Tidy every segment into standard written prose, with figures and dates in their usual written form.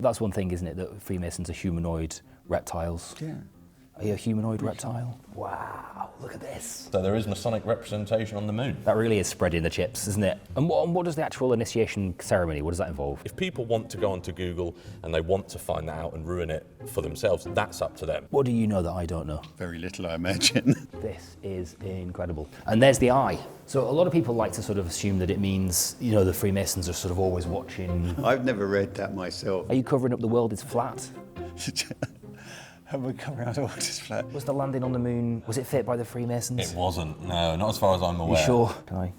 That's one thing, isn't it, that Freemasons are humanoid reptiles? Yeah. Are you a humanoid reptile? Wow, look at this. So there is Masonic representation on the moon. That really is spreading the chips, isn't it? And what does the actual initiation ceremony, what does that involve? If people want to go onto Google and they want to find that out and ruin it for themselves, that's up to them. What do you know that I don't know? Very little, I imagine. This is incredible. And there's the eye. So a lot of people like to sort of assume that it means, you know, the Freemasons are sort of always watching. I've never read that myself. Are you covering up the world is flat? Have we come around all this flat? Was the landing on the moon, was it fit by the Freemasons? It wasn't, no, not as far as I'm You aware. sure? Can I?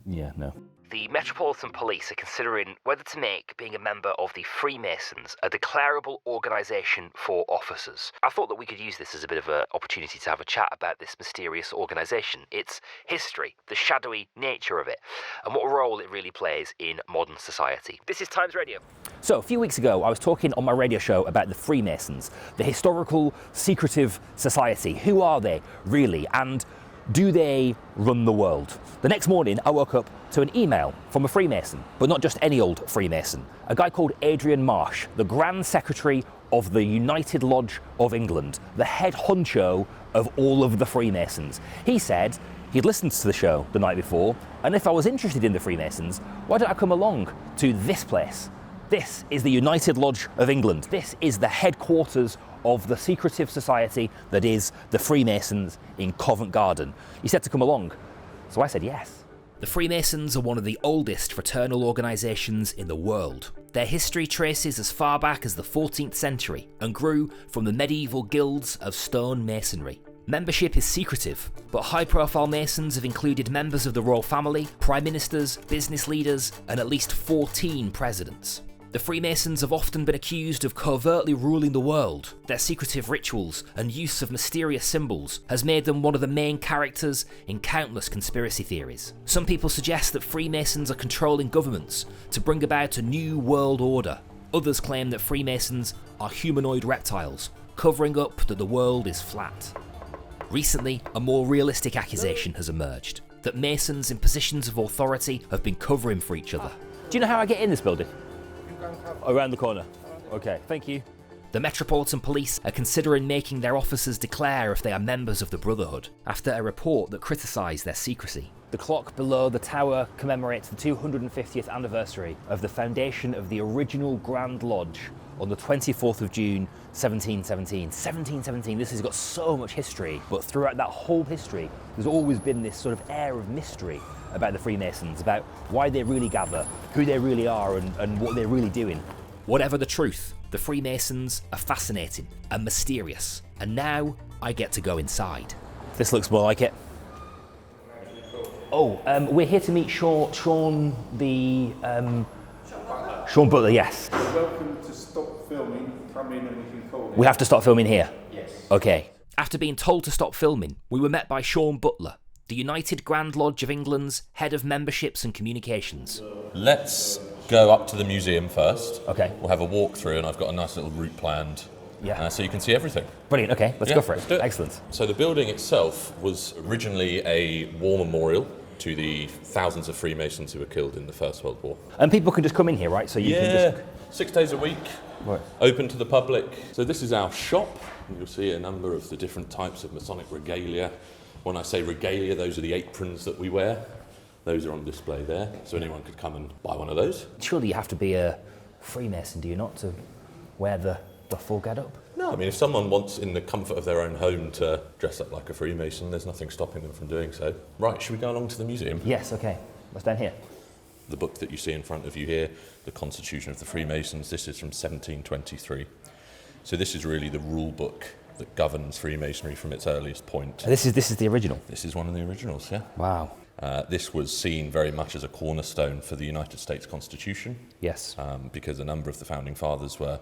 Yeah, no. The Metropolitan Police are considering whether to make being a member of the Freemasons a declarable organisation for officers. I thought that we could use this as a bit of an opportunity to have a chat about this mysterious organisation, its history, the shadowy nature of it, and what role it really plays in modern society. This is Times Radio. So a few weeks ago, I was talking on my radio show about the Freemasons, the historical, secretive society. Who are they, really? And do they run the world? The next morning, I woke up to an email from a Freemason, but not just any old Freemason, a guy called Adrian Marsh, the Grand Secretary of the United Lodge of England, the head honcho of all of the Freemasons. He said he'd listened to the show the night before, and if I was interested in the Freemasons, why don't I come along to this place? This is the United Lodge of England. This is the headquarters of the secretive society that is the Freemasons in Covent Garden. He said to come along, so I said yes. The Freemasons are one of the oldest fraternal organisations in the world. Their history traces as far back as the 14th century and grew from the medieval guilds of stone masonry. Membership is secretive, but high-profile Masons have included members of the royal family, prime ministers, business leaders, and at least 14 presidents. The Freemasons have often been accused of covertly ruling the world. Their secretive rituals and use of mysterious symbols has made them one of the main characters in countless conspiracy theories. Some people suggest that Freemasons are controlling governments to bring about a new world order. Others claim that Freemasons are humanoid reptiles, covering up that the world is flat. Recently, a more realistic accusation has emerged, that Masons in positions of authority have been covering for each other. Do you know how I get in this building? Around the corner. Okay, thank you. The Metropolitan Police are considering making their officers declare if they are members of the Brotherhood, after a report that criticised their secrecy. The clock below the tower commemorates the 250th anniversary of the foundation of the original Grand Lodge on the 24th of June, 1717. 1717, this has got so much history, but throughout that whole history, there's always been this sort of air of mystery about the Freemasons, about why they really gather, who they really are, and what they're really doing. Whatever the truth, the Freemasons are fascinating and mysterious, and now I get to go inside. This looks more like it. Oh, we're here to meet Sean Butler, yes. Welcome to stop filming, come in and we can call it. We have to start filming here? Yes. Okay. After being told to stop filming, we were met by Sean Butler, the United Grand Lodge of England's head of memberships and communications. Let's go up to the museum first. Okay. We'll have a walk through and I've got a nice little route planned. Yeah. So you can see everything. Brilliant, okay, let's Yeah, go for it. let's do it. Excellent. So the building itself was originally a war memorial to the thousands of Freemasons who were killed in the First World War. And people can just come in here, right? So you can just... 6 days a week, Right. open to the public. So this is our shop. You'll see a number of the different types of Masonic regalia. When I say regalia, those are the aprons that we wear. Those are on display there, so anyone could come and buy one of those. Surely you have to be a Freemason, do you not, to wear the full get-up? No, I mean, if someone wants, in the comfort of their own home, to dress up like a Freemason, there's nothing stopping them from doing so. Right, should we go along to the museum? Yes, okay. What's down here? The book that you see in front of you here, The Constitution of the Freemasons, this is from 1723. So this is really the rule book that governs Freemasonry from its earliest point. This is the original? This is one of the originals, yeah. Wow. This was seen very much as a cornerstone for the United States Constitution. Yes. Because a number of the founding fathers were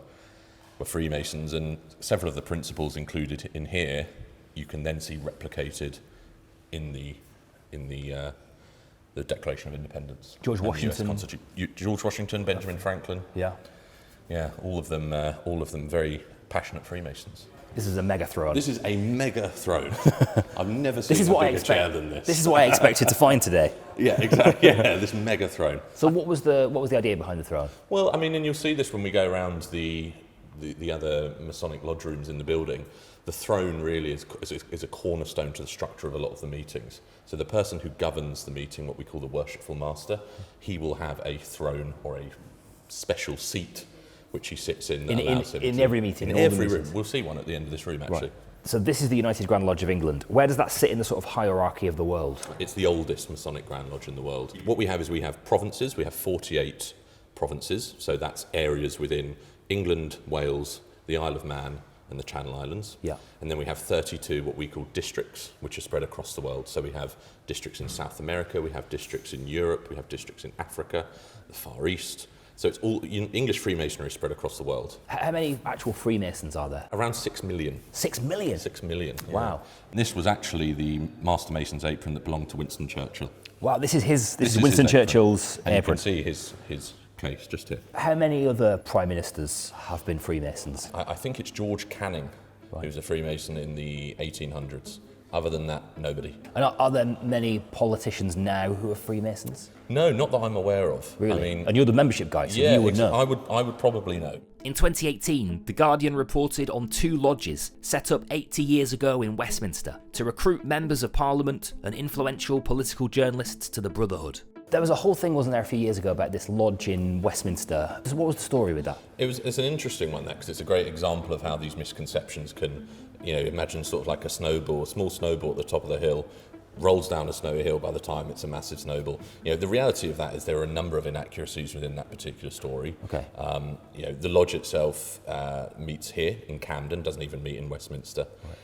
Freemasons, and several of the principles included in here you can then see replicated in the Declaration of Independence. George and the Washington. US George Washington, Benjamin Franklin. Yeah. Yeah, all of them very passionate Freemasons. This is a mega throne. This is a mega throne. I've never seen a bigger chair than this. This is what I expected to find today. Yeah, exactly. Yeah, this mega throne. So what was the idea behind the throne? Well, I mean, and you'll see this when we go around the other Masonic lodge rooms in the building. The throne really is a cornerstone to the structure of a lot of the meetings. So the person who governs the meeting, what we call the worshipful master, he will have a throne or a special seat which he sits in. In every meeting? In every room. We'll see one at the end of this room, actually. Right. So this is the United Grand Lodge of England. Where does that sit in the sort of hierarchy of the world? It's the oldest Masonic Grand Lodge in the world. What we have is we have provinces. We have 48 provinces. So that's areas within England, Wales, the Isle of Man, and the Channel Islands. Yeah. And then we have 32 what we call districts, which are spread across the world. So we have districts in South America, we have districts in Europe, we have districts in Africa, the Far East. So it's all English Freemasonry spread across the world. How many actual Freemasons are there? Around 6 million. 6 million? 6 million. Yeah. Wow. This was actually the Master Mason's apron that belonged to Winston Churchill. Wow, this is Winston Churchill's and apron. You can see his case just here. How many other Prime Ministers have been Freemasons? I think it's George Canning, who was a Freemason in the 1800s. Other than that, nobody. And are there many politicians now who are Freemasons? No, not that I'm aware of. Really? I mean, and you're the membership guy, so yeah, you would know. I would probably know. In 2018, The Guardian reported on 2 lodges set up 80 years ago in Westminster to recruit members of Parliament and influential political journalists to the Brotherhood. There was a whole thing, wasn't there, a few years ago about this lodge in Westminster. So what was the story with that? It's an interesting one, that, because it's a great example of how these misconceptions can, imagine sort of like a small snowball at the top of the hill, rolls down a snowy hill. By the time it's a massive snowball. The reality of that is there are a number of inaccuracies within that particular story. Okay. The lodge itself meets here in Camden, doesn't even meet in Westminster. Right.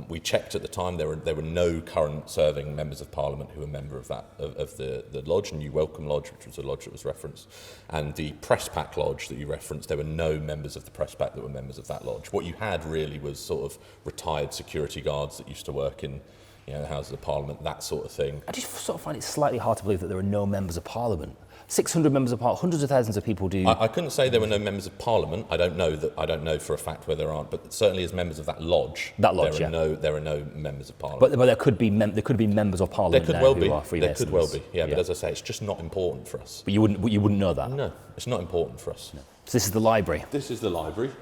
We checked at the time, there were no current serving members of Parliament who were member of the lodge, New Welcome Lodge, which was a lodge that was referenced, and the Press Pack Lodge that you referenced, there were no members of the Press Pack that were members of that lodge. What you had really was sort of retired security guards that used to work in the Houses of Parliament, that sort of thing. I just sort of find it slightly hard to believe that there are no members of Parliament. 600 members of Parliament, hundreds of thousands of people do. I couldn't say there were no members of Parliament. I don't know for a fact where there aren't, but certainly as members of that lodge, there are no members of Parliament. But there could be members of Parliament. There could well be. There could well be. Yeah, but as I say, it's just not important for us. But you wouldn't know that. No, it's not important for us. No. So this is the library. This is the library,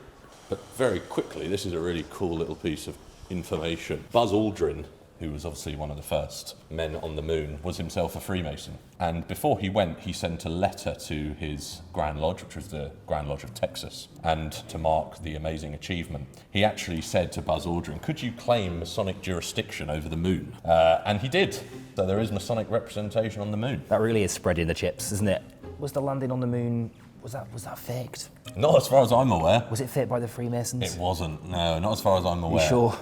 but very quickly, this is a really cool little piece of information. Buzz Aldrin, who was obviously one of the first men on the moon, was himself a Freemason. And before he went, he sent a letter to his Grand Lodge, which was the Grand Lodge of Texas, and to mark the amazing achievement, he actually said to Buzz Aldrin, could you claim Masonic jurisdiction over the moon? And he did. So there is Masonic representation on the moon. That really is spreading the chips, isn't it? Was the landing on the moon, was that faked? Not as far as I'm aware. Was it faked by the Freemasons? It wasn't, no, not as far as I'm aware. You sure?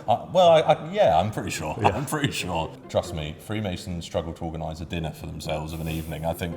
Yeah, I'm pretty sure. Yeah. I'm pretty sure. Trust me, Freemasons struggle to organise a dinner for themselves of an evening. I think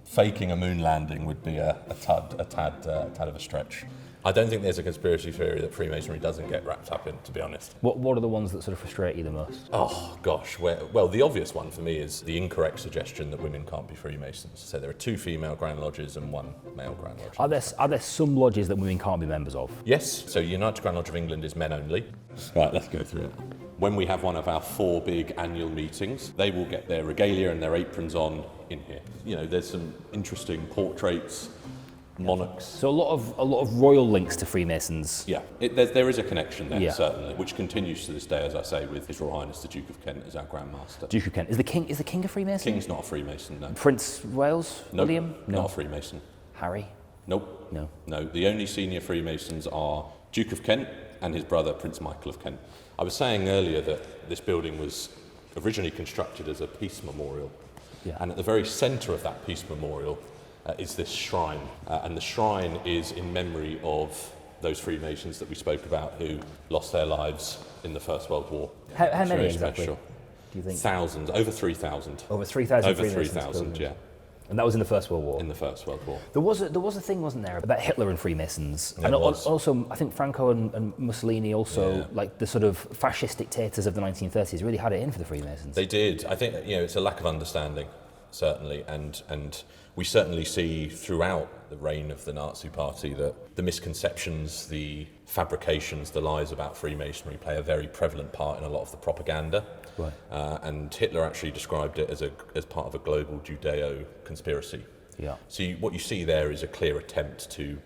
faking a moon landing would be a tad of a stretch. I don't think there's a conspiracy theory that Freemasonry doesn't get wrapped up in, to be honest. What are the ones that sort of frustrate you the most? Oh, gosh. Well, the obvious one for me is the incorrect suggestion that women can't be Freemasons. So there are 2 female Grand Lodges and 1 male Grand Lodge. Are there some lodges that women can't be members of? Yes. So United Grand Lodge of England is men only. Right, let's go through it. When we have one of our 4 big annual meetings, they will get their regalia and their aprons on in here. There's some interesting portraits, monarchs. So a lot of royal links to Freemasons. Yeah, there is a connection there, certainly, which continues to this day, as I say, with His Royal Highness the Duke of Kent as our Grand Master. Duke of Kent. Is the King a Freemason? King's not a Freemason, no. Prince Wales? Nope, William? No. Not a Freemason. Harry? Nope. No. The only senior Freemasons are Duke of Kent and his brother Prince Michael of Kent. I was saying earlier that this building was originally constructed as a peace memorial. Yeah. And at the very centre of that peace memorial is this shrine, and the shrine is in memory of those Freemasons that we spoke about who lost their lives in the First World War. How many exactly? Do you think? Thousands, over 3,000. Over 3,000 Over Freemasons. 3,000, yeah. And that was in the First World War? In the First World War. There was a thing, wasn't there, about Hitler and Freemasons? There and was. Also, I think Franco and Mussolini also, like the sort of fascist dictators of the 1930s, really had it in for the Freemasons. They did. I think, it's a lack of understanding. certainly, and we certainly see throughout the reign of the Nazi Party that the misconceptions, the fabrications, the lies about Freemasonry play a very prevalent part in a lot of the propaganda. Right. And Hitler actually described it as part of a global Judeo conspiracy. Yeah. So what you see there is a clear attempt to,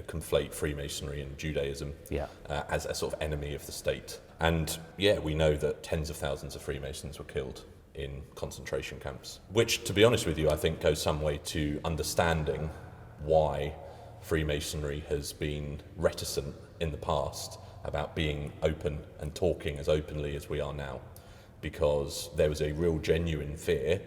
conflate Freemasonry and Judaism as a sort of enemy of the state. And we know that tens of thousands of Freemasons were killed in concentration camps, which, to be honest with you, I think goes some way to understanding why Freemasonry has been reticent in the past about being open and talking as openly as we are now, because there was a real genuine fear,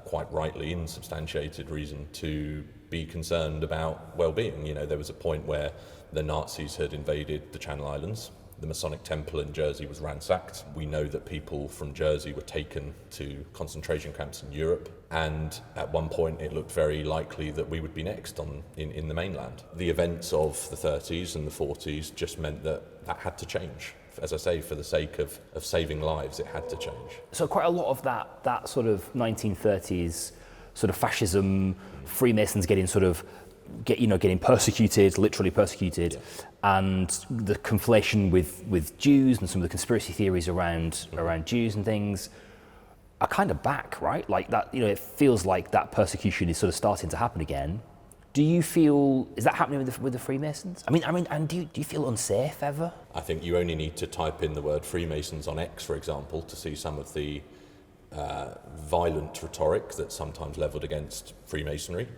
quite rightly and substantiated reason, to be concerned about well-being. There was a point where the Nazis had invaded the Channel Islands. The Masonic Temple in Jersey was ransacked. We know that people from Jersey were taken to concentration camps in Europe, and at one point it looked very likely that we would be next in the mainland. The events of the 30s and the 40s just meant that had to change. As I say, for the sake of saving lives, it had to change. So quite a lot of that sort of 1930s sort of fascism, Freemasons getting persecuted, literally persecuted, and the conflation with Jews and some of the conspiracy theories around Jews and things are kind of back, right? Like that, it feels like that persecution is sort of starting to happen again. Do you feel, is that happening with the Freemasons? I mean, and do you feel unsafe ever? I think you only need to type in the word Freemasons on X, for example, to see some of the violent rhetoric that's sometimes levelled against Freemasonry.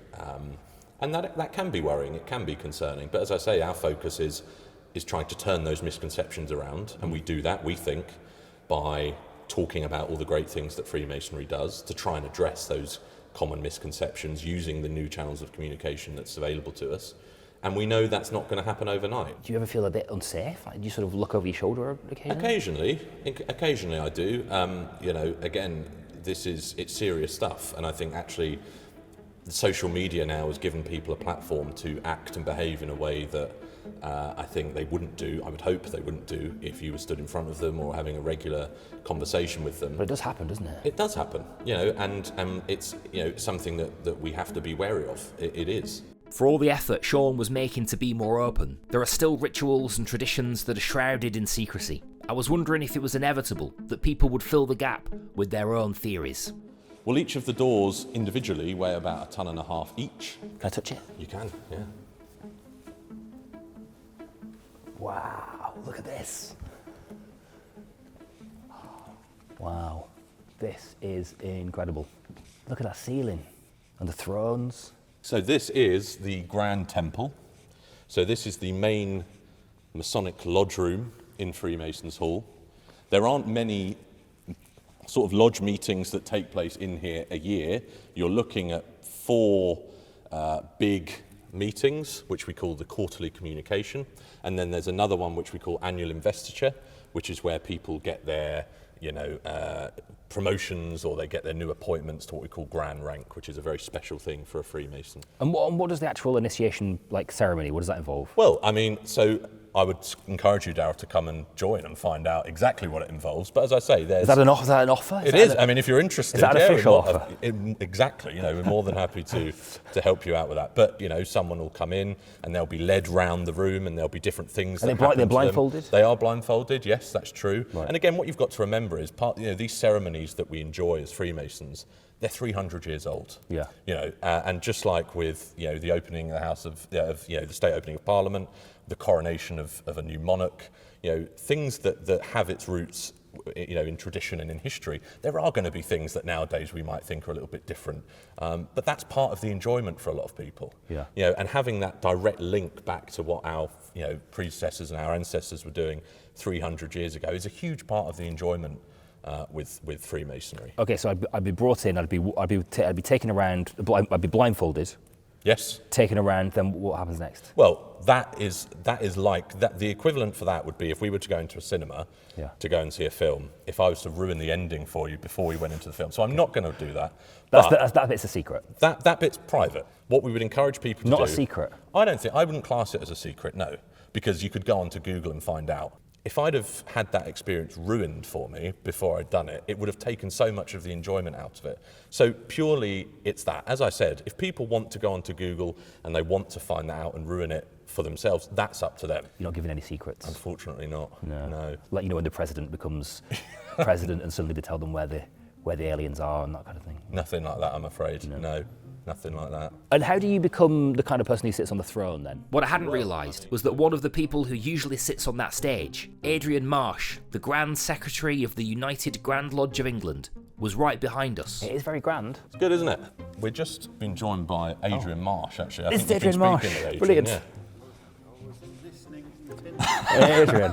And that can be worrying, it can be concerning. But as I say, our focus is trying to turn those misconceptions around. And we do that, we think, by talking about all the great things that Freemasonry does, to try and address those common misconceptions using the new channels of communication that's available to us. And we know that's not going to happen overnight. Do you ever feel a bit unsafe? Like, do you sort of look over your shoulder occasionally? Occasionally I do. Again, it's serious stuff. And I think actually social media now has given people a platform to act and behave in a way that I think they wouldn't do, I would hope they wouldn't do, if you were stood in front of them or having a regular conversation with them. But it does happen, doesn't it? It does happen, and it's something that we have to be wary of. It is. For all the effort Sean was making to be more open, there are still rituals and traditions that are shrouded in secrecy. I was wondering if it was inevitable that people would fill the gap with their own theories. Well, each of the doors individually weigh about 1.5 tons each. Can I touch it? You can, yeah. Wow, look at this. Wow, this is incredible. Look at that ceiling and the thrones. So this is the Grand Temple. So this is the main Masonic lodge room in Freemasons Hall. There aren't many sort of lodge meetings that take place in here a year. You're looking at 4 big meetings, which we call the quarterly communication, and then there's another one which we call annual investiture, which is where people get their promotions, or they get their new appointments to what we call grand rank, which is a very special thing for a Freemason. And what does the actual initiation ceremony, what does that involve? Well, I mean, so I would encourage you, Darryl, to come and join and find out exactly what it involves. But as I say, there's... Is that an offer? It is. I mean, if you're interested... Is that an official offer? Exactly. We're more than happy to help you out with that. But, someone will come in and they'll be led round the room and there'll be different things that happen to them. They're blindfolded? They are blindfolded, yes, that's true. Right. And again, what you've got to remember is these ceremonies that we enjoy as Freemasons, they're 300 years old. Yeah. And just like with the opening of the House of the state opening of Parliament, the coronation of a new monarch, things that have its roots, in tradition and in history, there are going to be things that nowadays we might think are a little bit different. But that's part of the enjoyment for a lot of people. Yeah. And having that direct link back to what our predecessors and our ancestors were doing 300 years ago is a huge part of the enjoyment with Freemasonry. Okay, so I'd be brought in. I'd be taken around. I'd be blindfolded. Yes. Taken around. Then what happens next? Well, that is like that. The equivalent for that would be if we were to go into a cinema to go and see a film. If I was to ruin the ending for you before we went into the film, so I'm not going to do that. That bit's a secret. That bit's private. What we would encourage people to do. Not a secret. I wouldn't class it as a secret. No, because you could go onto Google and find out. if I'd have had that experience ruined for me before I'd done it, it would have taken so much of the enjoyment out of it. So purely it's that. As I said, if people want to go onto Google and they want to find that out and ruin it for themselves, that's up to them. You're not giving any secrets? Unfortunately not, No. no. Like, you know, when the president becomes president and suddenly they tell them where the aliens are and that kind of thing? Nothing like that, I'm afraid. No, nothing like that. And how do you become the kind of person who sits on the throne then? What I hadn't realised was that one of the people who usually sits on that stage, Adrian Marsh, the Grand Secretary of the United Grand Lodge of England, was right behind us. It is very grand. It's good, isn't it? We're just been joined by Adrian Marsh, actually. I This think is you've been Adrian speaking Marsh. with Adrian, Brilliant. yeah. Hey, Adrian.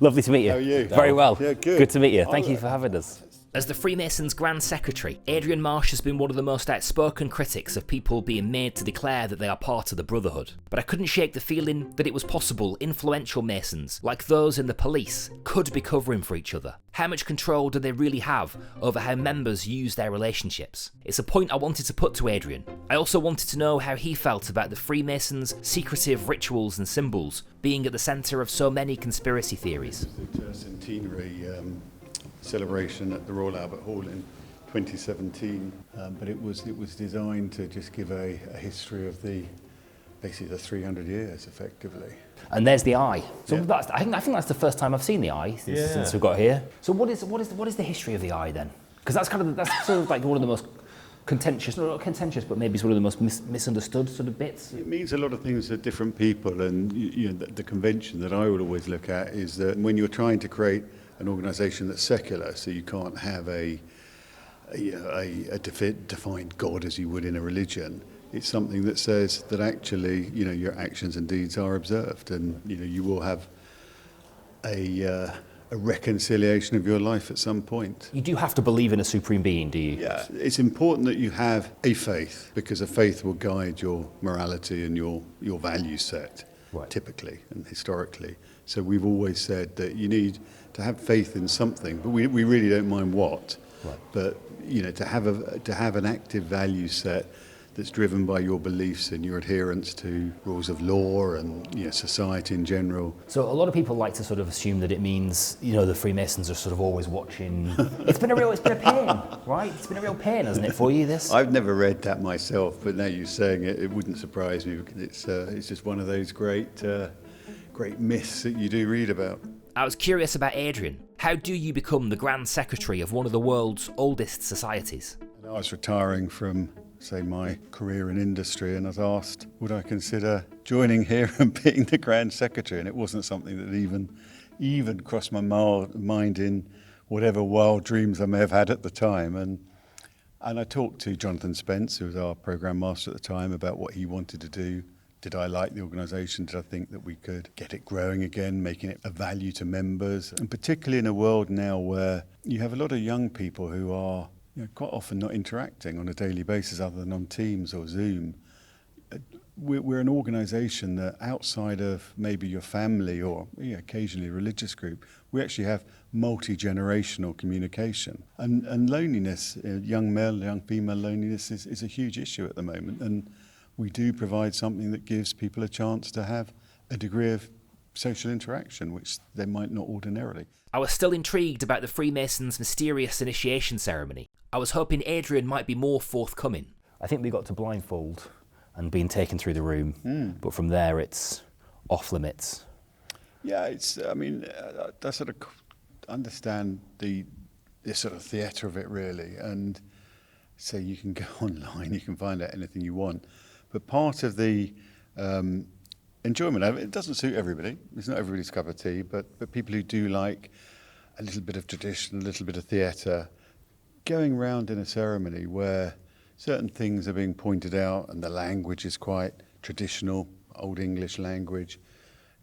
Lovely to meet you. How are you? Very well. Yeah, good. Good to meet you. Thank you for having us. As the Freemasons' Grand Secretary, Adrian Marsh has been one of the most outspoken critics of people being made to declare that they are part of the Brotherhood. But I couldn't shake the feeling that it was possible influential Masons, like those in the police, could be covering for each other. How much control do they really have over how members use their relationships? It's a point I wanted to put to Adrian. I also wanted to know how he felt about the Freemasons' secretive rituals and symbols being at the centre of so many conspiracy theories. The centenary celebration at the Royal Albert Hall in 2017, but it was designed to just give a history of basically the 300 years, effectively. And there's the eye. So Yeah. I think that's the first time I've seen the eye since we got here. So what is the history of the eye then? Because that's sort of like one of the most contentious, not contentious, but maybe it's one of the most misunderstood sort of bits. It means a lot of things to different people, and you know, the convention that I would always look at is that when you're trying to create an organisation that's secular, so you can't have a defined God as you would in a religion. It's something that says that actually, you know, your actions and deeds are observed, and you know, you will have a reconciliation of your life at some point. You do have to believe in a supreme being, do you? Yeah, it's important that you have a faith, because a faith will guide your morality and your value set, Right. typically and historically. So we've always said that you need to have faith in something, but we really don't mind what. Right. But you know, to have an active value set that's driven by your beliefs and your adherence to rules of law and, you know, society in general. So a lot of people like to sort of assume that it means, you know, the Freemasons are sort of always watching. It's been a pain, right? It's been a real pain, hasn't it, for you, this? I've never read that myself, but now you're saying it, it wouldn't surprise me, because it's just one of those great myths that you do read about. I was curious about Adrian. How do you become the Grand Secretary of one of the world's oldest societies? And I was retiring from, say, my career in industry, and I was asked, would I consider joining here and being the Grand Secretary? And it wasn't something that even crossed my mind in whatever wild dreams I may have had at the time. And I talked to Jonathan Spence, who was our programme master at the time, about what he wanted to do. Did I like the organisation? Did I think that we could get it growing again, making it a value to members? And particularly in a world now where you have a lot of young people who are, you know, quite often not interacting on a daily basis other than on Teams or Zoom. We're an organisation that, outside of maybe your family or, you know, occasionally a religious group, we actually have multi-generational communication. And loneliness, young male, young female loneliness is a huge issue at the moment. And we do provide something that gives people a chance to have a degree of social interaction, which they might not ordinarily. I was still intrigued about the Freemasons' mysterious initiation ceremony. I was hoping Adrian might be more forthcoming. I think we got to blindfold and being taken through the room, but from there it's off limits. Yeah, I sort of understand the sort of theatre of it, really, and so you can go online, you can find out anything you want. But part of the enjoyment of it doesn't suit everybody. It's not everybody's cup of tea, but people who do like a little bit of tradition, a little bit of theatre, going round in a ceremony where certain things are being pointed out and the language is quite traditional, Old English language,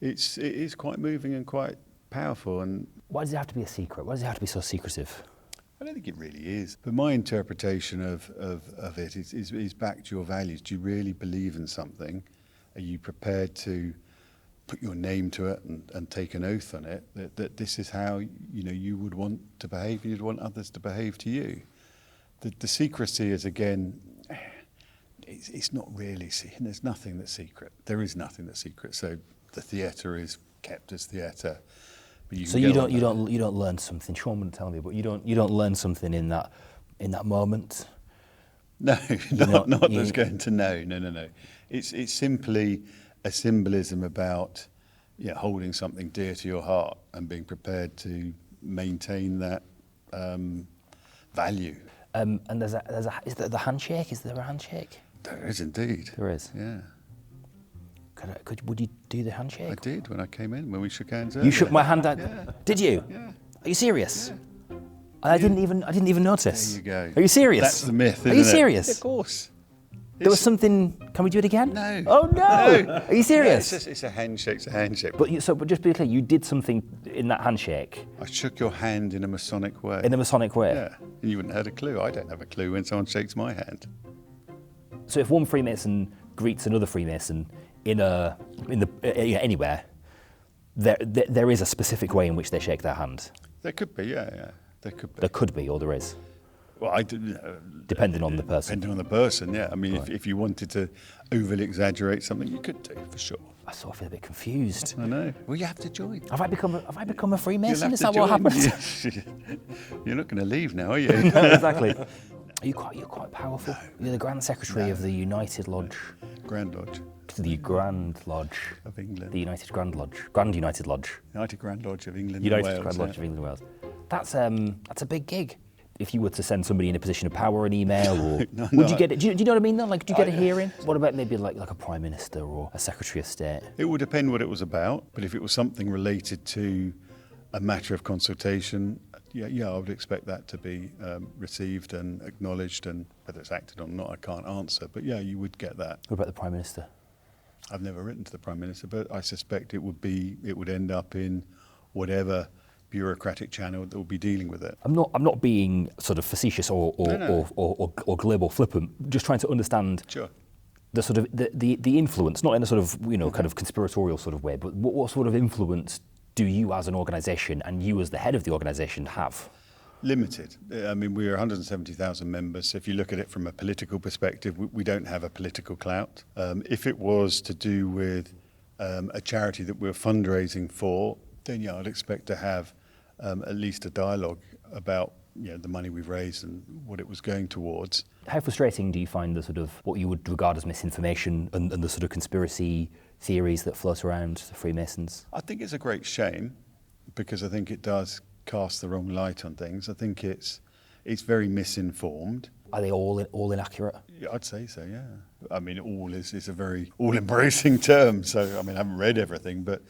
it is quite moving and quite powerful. And Why does it have to be a secret? Why does it have to be so secretive? I don't think it really is. But my interpretation of it is back to your values. Do you really believe in something? Are you prepared to put your name to it and take an oath on it that this is how, you know, you would want to behave and you'd want others to behave to you? The secrecy is, again, it's not really, there's nothing that's secret. There is nothing that's secret. So the theatre is kept as theatre. But you So can you get don't on you don't learn something. Sean wouldn't tell me, but you don't learn something in that moment. that. No, not that's going to no. It's simply a symbolism about holding something dear to your heart and being prepared to maintain that value. And is there the handshake? Is there a handshake? There is indeed. There is. Yeah. Would you do the handshake? I did when I came in, when we shook hands. You shook my hand. Yeah. Did you? Yeah. Are you serious? Yeah. I didn't even notice. There you go. Are you serious? That's the myth, Are you isn't it? serious? Of course. There was something. Can we do it again? No. Oh no! Are you serious? It's a handshake. It's a handshake. But just to be clear, you did something in that handshake. I shook your hand in a Masonic way. In a Masonic way. Yeah. And you wouldn't have had a clue. I don't have a clue when someone shakes my hand. So if one Freemason greets another Freemason anywhere, there is a specific way in which they shake their hand. There could be, yeah. There could be. There could be, or there is. Well, Depending on the person. Depending on the person, yeah. I mean, if you wanted to overly exaggerate something, you could do, for sure. I sort of feel a bit confused. I know. Well, you have to join. Have I become a Freemason? You'll Is have that to what join. happened? You're not going to leave now, are you? No, exactly. You're quite powerful. You're the Grand Secretary of the United Lodge. Grand Lodge. The Grand Lodge of England. The United Grand Lodge. Grand United Lodge. United Grand Lodge of England United and Wales. Grand Lodge of England and Wales. That's a big gig. If you were to send somebody in a position of power an email, or would you get it? Do you know what I mean? Though? Like, do you get a hearing? What about maybe like a Prime Minister or a Secretary of State? It would depend what it was about, but if it was something related to a matter of consultation, yeah, I would expect that to be received and acknowledged, and whether it's acted on or not, I can't answer. But yeah, you would get that. What about the Prime Minister? I've never written to the Prime Minister, but I suspect it would end up in whatever bureaucratic channel that will be dealing with it. I'm not being sort of facetious or glib or flippant. Just trying to understand. Sure. The sort of the influence, not in a sort of kind of conspiratorial sort of way, but what sort of influence do you as an organisation and you as the head of the organisation have? Limited. I mean, we're 170,000 members. So if you look at it from a political perspective, we don't have a political clout. If it was to do with a charity that we're fundraising for, then yeah, I'd expect to have at least a dialogue about the money we've raised and what it was going towards. How frustrating do you find the sort of what you would regard as misinformation and the sort of conspiracy theories that float around the Freemasons? I think it's a great shame because I think it does cast the wrong light on things. I think it's very misinformed. Are they all inaccurate? Yeah, I'd say so, yeah. I mean, all is a very all-embracing term. So, I mean, I haven't read everything, but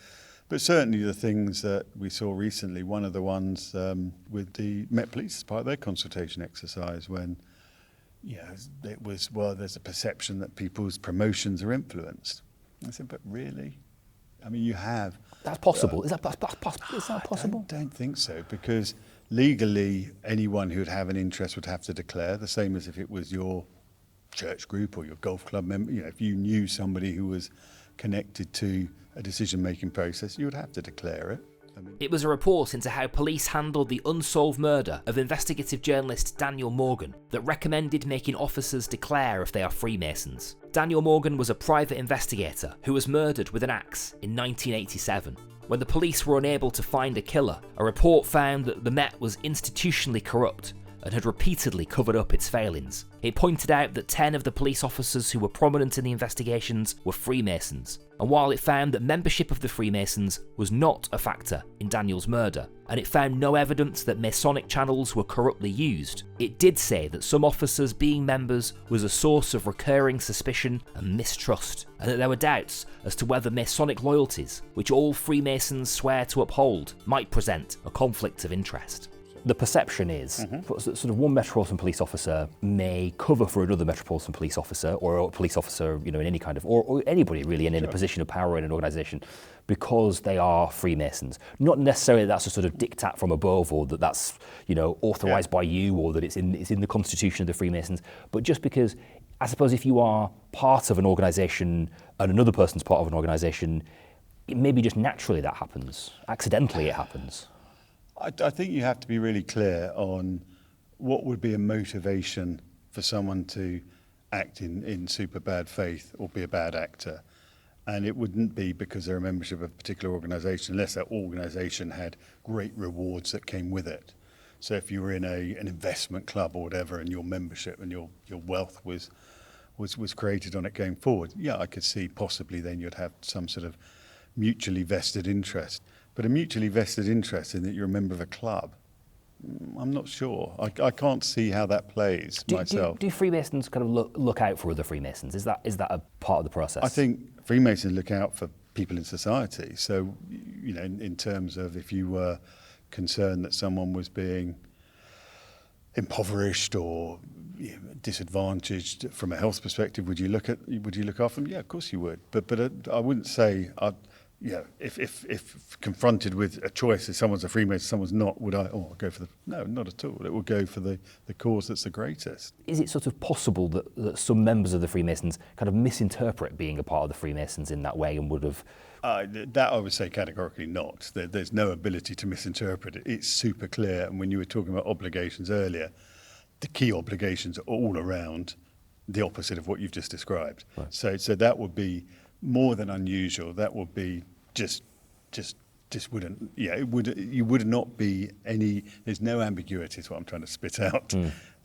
certainly the things that we saw recently, one of the ones with the Met Police as part of their consultation exercise when, it was, well, there's a perception that people's promotions are influenced. I said, but really? I mean, you have... That's possible. Is that possible? I don't think so, because legally anyone who would have an interest would have to declare, the same as if it was your church group or your golf club member. If you knew somebody who was connected to a decision-making process, you would have to declare it. It was a report into how police handled the unsolved murder of investigative journalist Daniel Morgan that recommended making officers declare if they are Freemasons. Daniel Morgan was a private investigator who was murdered with an axe in 1987. When the police were unable to find a killer, a report found that the Met was institutionally corrupt and had repeatedly covered up its failings. It pointed out that 10 of the police officers who were prominent in the investigations were Freemasons, and while it found that membership of the Freemasons was not a factor in Daniel's murder, and it found no evidence that Masonic channels were corruptly used, it did say that some officers being members was a source of recurring suspicion and mistrust, and that there were doubts as to whether Masonic loyalties, which all Freemasons swear to uphold, might present a conflict of interest. The perception is sort of one Metropolitan Police officer may cover for another Metropolitan Police officer or a police officer, in any kind of, or anybody really in a position of power in an organisation because they are Freemasons. Not necessarily that's a sort of diktat from above or that's authorised by you or that it's in the constitution of the Freemasons, but just because I suppose if you are part of an organisation and another person's part of an organisation, maybe just naturally that happens. Accidentally it happens. I think you have to be really clear on what would be a motivation for someone to act in super bad faith or be a bad actor. And it wouldn't be because they're a membership of a particular organisation, unless that organisation had great rewards that came with it. So if you were in an investment club or whatever, and your membership and your wealth was created on it going forward, yeah, I could see possibly then you'd have some sort of mutually vested interest. But a mutually vested interest in that you're a member of a club, I'm not sure. I can't see how that plays myself. Do Freemasons kind of look out for other Freemasons? Is that a part of the process? I think Freemasons look out for people in society. So, you know, in terms of if you were concerned that someone was being impoverished or disadvantaged from a health perspective, would you look after them? Yeah, of course you would. But I wouldn't say if confronted with a choice, if someone's a Freemason, someone's not, would I'll go for no, not at all. It will go for the cause that's the greatest. Is it sort of possible that some members of the Freemasons kind of misinterpret being a part of the Freemasons in that way and would have? That I would say categorically not. There's no ability to misinterpret it. It's super clear. And when you were talking about obligations earlier, the key obligations are all around the opposite of what you've just described. Right. So that would be more than unusual. That would be just wouldn't. Yeah, it would. You would not be any. There's no ambiguity. Is what I'm trying to spit out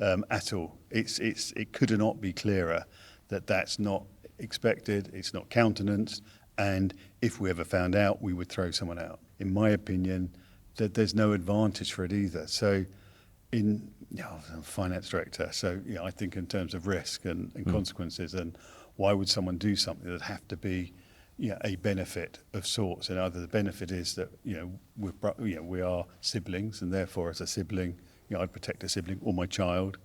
at all. It could not be clearer that that's not expected. It's not countenanced. And if we ever found out, we would throw someone out. In my opinion, that there's no advantage for it either. So, I'm a finance director. So, I think in terms of risk and consequences, and why would someone do something that have to be, a benefit of sorts? And either the benefit is that we are siblings, and therefore as a sibling, I'd protect a sibling or my child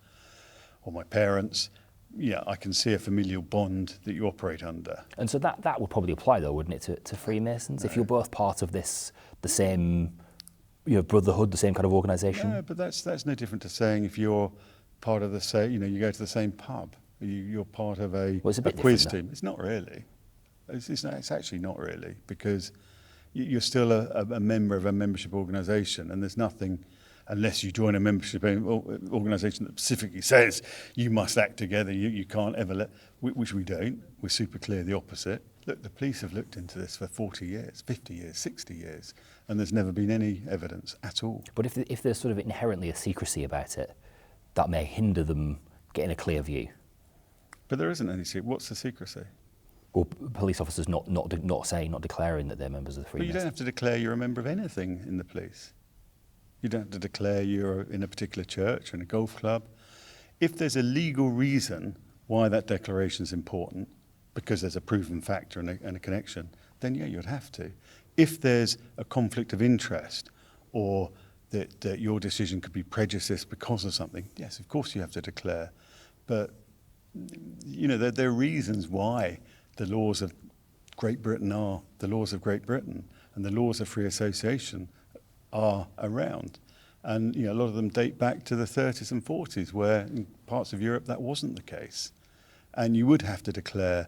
or my parents. Yeah, I can see a familial bond that you operate under. And so that would probably apply, though, wouldn't it, to Freemasons? No. If you're both part of the same brotherhood, the same kind of organisation? No, but that's no different to saying if you're part of the same, you go to the same pub, you're part of a quiz team. It's not really. It's actually not really, because you're still a member of a membership organisation, and there's nothing, unless you join a membership organisation that specifically says you must act together, you can't ever which we don't. We're super clear the opposite. Look, the police have looked into this for 40 years, 50 years, 60 years, and there's never been any evidence at all. But if there's sort of inherently a secrecy about it, that may hinder them getting a clear view. But there isn't any secrecy. What's the secrecy? Or police officers not declaring that they're members of the Freemasons. But you don't have to declare you're a member of anything in the police. You don't have to declare you're in a particular church or in a golf club. If there's a legal reason why that declaration is important, because there's a proven factor and a connection, then yeah, you'd have to. If there's a conflict of interest, or that your decision could be prejudiced because of something, yes, of course you have to declare. But there are reasons why the laws of Great Britain are the laws of Great Britain, and the laws of free association are around. And a lot of them date back to the 30s and 40s, where in parts of Europe that wasn't the case. And you would have to declare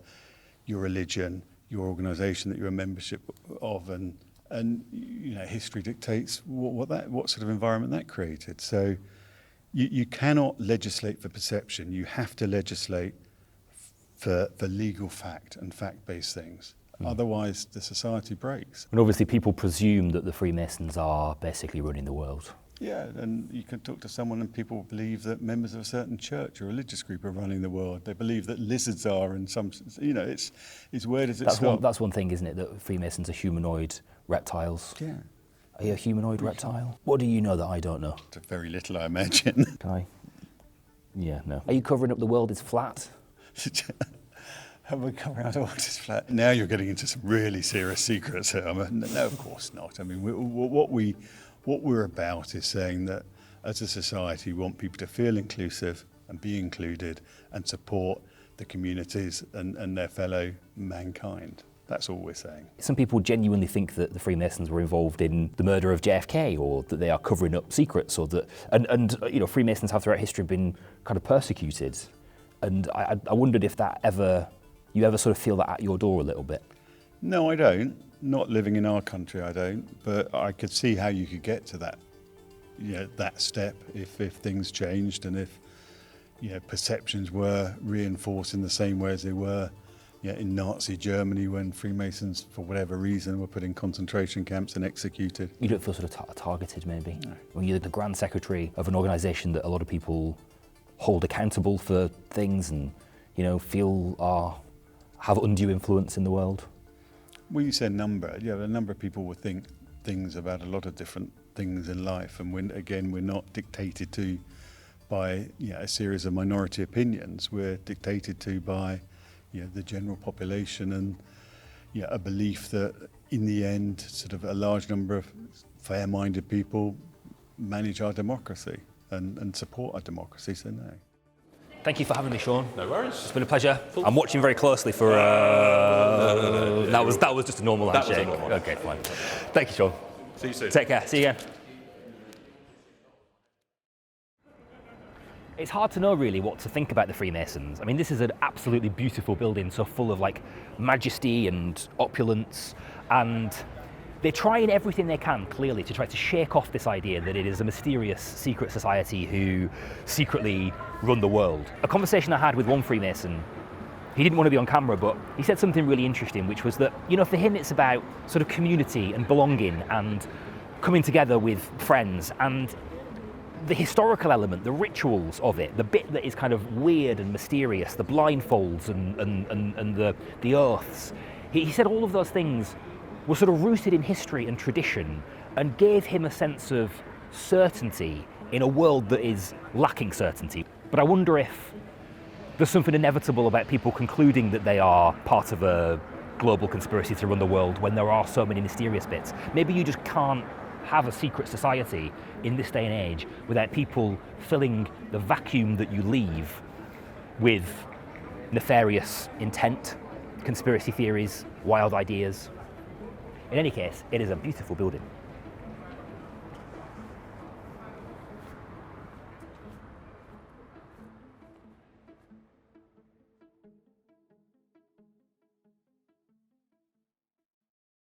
your religion, your organisation that you're a membership of, and history dictates what sort of environment that created. So you cannot legislate for perception. You have to legislate for legal fact and fact-based things. Otherwise, the society breaks. And obviously, people presume that the Freemasons are basically running the world. Yeah, and you can talk to someone and people believe that members of a certain church or religious group are running the world. They believe that lizards are, in some, it's where does it stop? That's one thing, isn't it, that Freemasons are humanoid reptiles? Yeah. Are you a humanoid reptile? What do you know that I don't know? Very little, I imagine. Can I? Yeah, no. Are you covering up the world is flat? Have we covering out all this flat? Now you're getting into some really serious secrets here. No, of course not. I mean, what we're about is saying that as a society we want people to feel inclusive and be included and support the communities and their fellow mankind. That's all we're saying. Some people genuinely think that the Freemasons were involved in the murder of JFK, or that they are covering up secrets, or that and Freemasons have throughout history been kind of persecuted. And I wondered if you ever sort of feel that at your door a little bit. No, I don't. Not living in our country, I don't. But I could see how you could get to that, that step if things changed, and if perceptions were reinforced in the same way as they were in Nazi Germany when Freemasons, for whatever reason, were put in concentration camps and executed. You don't feel sort of targeted, maybe? No. When you're the Grand Secretary of an organisation that a lot of people hold accountable for things and, feel have undue influence in the world? Well, you said number. A number of people will think things about a lot of different things in life, and we're not dictated to by a series of minority opinions. We're dictated to by the general population and a belief that in the end sort of a large number of fair-minded people manage our democracy and support our democracy, so no. Thank you for having me, Sean. No worries. It's been a pleasure. I'm watching very closely for... No. That was just a normal handshake. Okay, fine. Thank you, Sean. See you soon. Take care. See you again. It's hard to know really what to think about the Freemasons. I mean, this is an absolutely beautiful building, so full of majesty and opulence, and they're trying everything they can, clearly, to try to shake off this idea that it is a mysterious secret society who secretly run the world. A conversation I had with one Freemason, he didn't want to be on camera, but he said something really interesting, which was that, for him it's about sort of community and belonging and coming together with friends, and the historical element, the rituals of it, the bit that is kind of weird and mysterious, the blindfolds and the oaths. He said all of those things were sort of rooted in history and tradition and gave him a sense of certainty in a world that is lacking certainty. But I wonder if there's something inevitable about people concluding that they are part of a global conspiracy to run the world when there are so many mysterious bits. Maybe you just can't have a secret society in this day and age without people filling the vacuum that you leave with nefarious intent, conspiracy theories, wild ideas. In any case, it is a beautiful building.